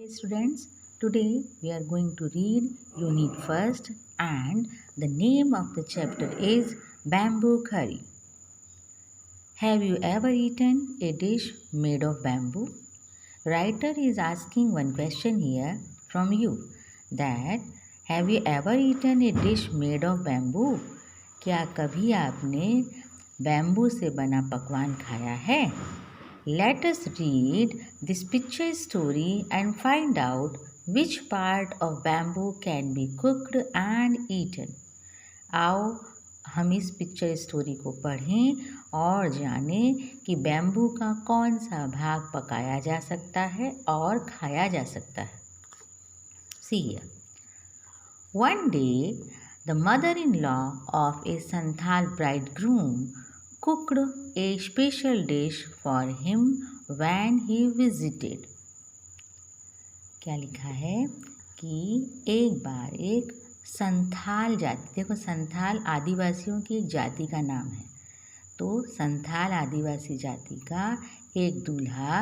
Hey students, today we are going to read Unit First and the name of the chapter is Bamboo Curry. Have you ever eaten a dish made of bamboo? Writer is asking one question here from you that have you ever eaten a dish made of bamboo? क्या कभी आपने bamboo से बना पकवान खाया है? Let us read this picture story and find out which part of bamboo can be cooked and eaten. आओ हम इस पिक्चर स्टोरी को पढ़ें और जानें कि बैम्बू का कौन सा भाग पकाया जा सकता है और खाया जा सकता है. See here. One day, the mother-in-law of a Santhal bridegroom cooked a special dish for him when he visited. क्या लिखा है कि एक बार एक संथाल जाति, देखो संथाल आदिवासियों की एक जाति का नाम है. तो संथाल आदिवासी जाति का एक दूल्हा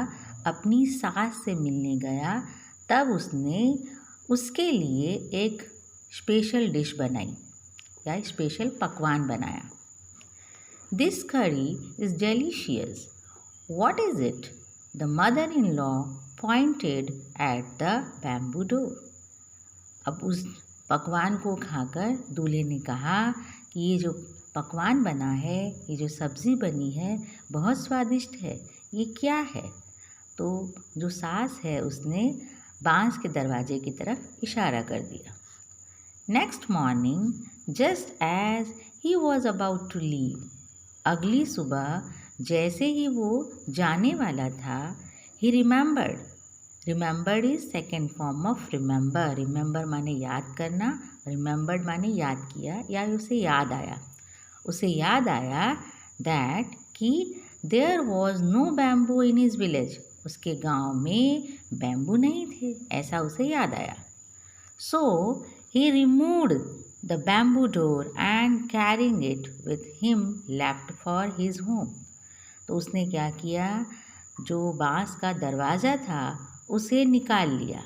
अपनी सास से मिलने गया, तब उसने उसके लिए एक स्पेशल डिश बनाई या स्पेशल पकवान बनाया. This curry is delicious. What is it? The mother-in-law pointed at the bamboo door. अब उस पकवान को खाकर दूल्हे ने कहा कि ये जो पकवान बना है, ये जो सब्ज़ी बनी है, बहुत स्वादिष्ट है. ये क्या है? तो जो सास है उसने बांस के दरवाजे की तरफ इशारा कर दिया. Next morning, just as he was about to leave, अगली सुबह जैसे ही वो जाने वाला था, he remembered is second form of remember माने याद करना, remembered माने याद किया या उसे याद आया. उसे याद आया that कि there was no bamboo in his village, उसके गांव में बैम्बू नहीं थे, ऐसा उसे याद आया. So he removed the bamboo door and carrying it with him left for his home. तो उसने क्या किया, जो बांस का दरवाज़ा था उसे निकाल लिया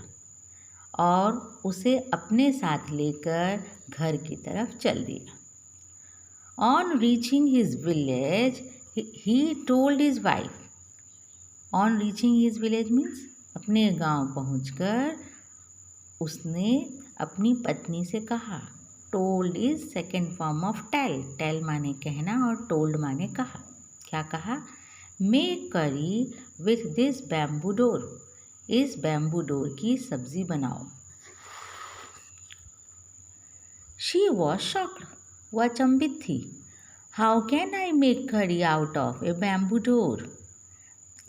और उसे अपने साथ लेकर घर की तरफ चल दिया. On reaching his village, he told his wife. On reaching his village means अपने गांव पहुंचकर उसने अपनी पत्नी से कहा. Told is second form of tell माने कहना और टोल्ड माने कहा. क्या कहा? मेक करी विथ दिस बैम्बू डोर, इस बैम्बू डोर की सब्जी बनाओ. शी वॉज शॉक्ड, वह अचंभित थी. हाउ कैन आई मेक करी out of A bamboo door,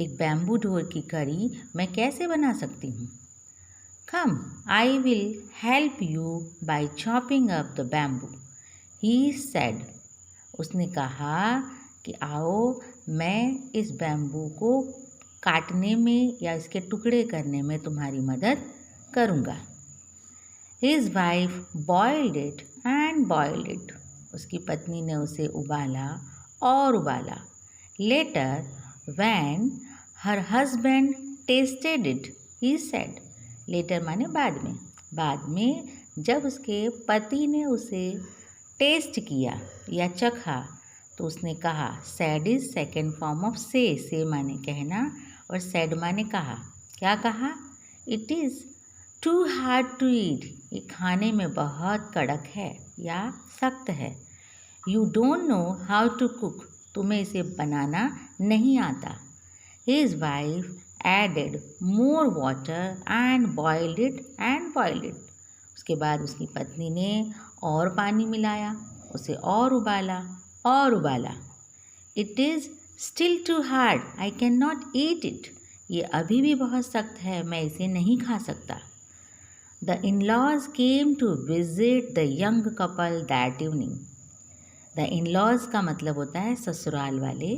एक बैम्बू डोर की करी मैं कैसे बना सकती हूँ. Come, I will help you by chopping up the bamboo, he said. उसने कहा कि आओ मैं इस बैम्बू को काटने में या इसके टुकड़े करने में तुम्हारी मदद करूँगा. His wife boiled it and boiled it. उसकी पत्नी ने उसे उबाला और उबाला. Later, when her husband tasted it, he said. Later माने बाद में जब उसके पति ने उसे टेस्ट किया या चखा तो उसने कहा. Said is second form of say माने कहना और सैड माने कहा. क्या कहा? It is too hard to eat, ये खाने में बहुत कड़क है या सख्त है. You don't know how to cook, तुम्हें इसे बनाना नहीं आता. His wife added more water and boiled it. उसके बाद उसकी पत्नी ने और पानी मिलाया, उसे और उबाला. It is still too hard, I cannot eat it. ये अभी भी बहुत सख्त है, मैं इसे नहीं खा सकता. The in-laws came to visit the young couple that evening. The in-laws का मतलब होता है ससुराल वाले.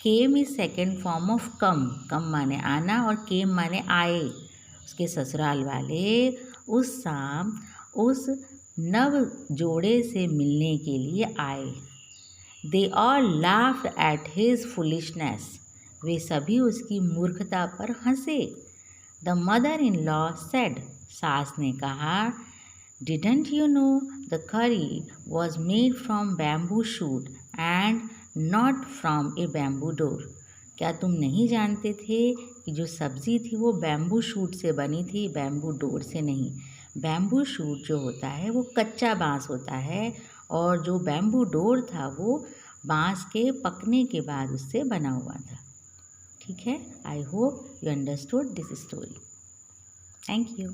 Came is second form of come माने आना और केम माने आए. उसके ससुराल वाले उस शाम उस नव जोड़े से मिलने के लिए आए. They all laughed at his foolishness, वे सभी उसकी मूर्खता पर हंसे. The mother in law said, सास ने कहा, didn't you know the curry was made from bamboo shoot and not from a bamboo door. क्या तुम नहीं जानते थे कि जो सब्ज़ी थी वो बैम्बू शूट से बनी थी, बैम्बू डोर से नहीं। बैम्बू शूट जो होता है वो कच्चा बाँस होता है, और जो बैम्बू डोर था वो बाँस के पकने के बाद उससे बना हुआ था। ठीक है, I hope you understood this story. Thank you.